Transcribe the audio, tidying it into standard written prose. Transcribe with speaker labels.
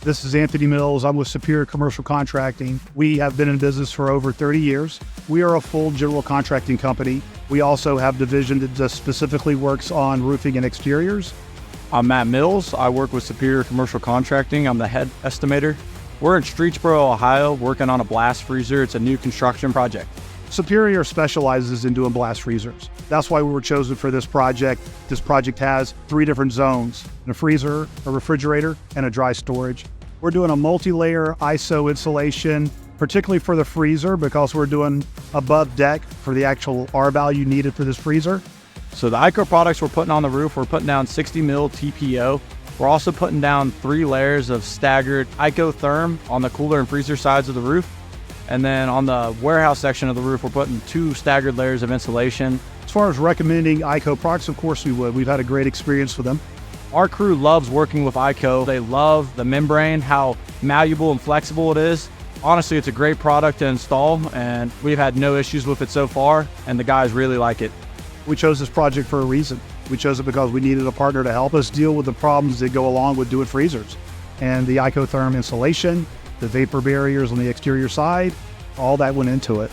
Speaker 1: This is Anthony Mills. I'm with Superior Commercial Contracting. We have been in business for over 30 years. We are a full general contracting company. We also have a division that just specifically works on roofing and exteriors.
Speaker 2: I'm Matt Mills. I work with Superior Commercial Contracting. I'm the head estimator. We're in Streetsboro, Ohio, working on a blast freezer. It's a new construction project.
Speaker 1: Superior specializes in doing blast freezers. That's why we were chosen for this project. This project has 3 different zones: a freezer, a refrigerator, and a dry storage. We're doing a multi-layer ISO insulation, particularly for the freezer, because we're doing above deck for the actual R value needed for this freezer.
Speaker 2: So the IKO products we're putting on the roof, we're putting down 60 mil TPO. We're also putting down 3 layers of staggered IKOTherm on the cooler and freezer sides of the roof. And then on the warehouse section of the roof, we're putting 2 staggered layers of insulation.
Speaker 1: As far as recommending IKO products, of course we would. We've had a great experience with them.
Speaker 2: Our crew loves working with IKO. They love the membrane, how malleable and flexible it is. Honestly, it's a great product to install, and we've had no issues with it so far, and the guys really like it.
Speaker 1: We chose this project for a reason. We chose it because we needed a partner to help us deal with the problems that go along with doing freezers. And the IKOTherm insulation, the vapor barriers on the exterior side, all that went into it.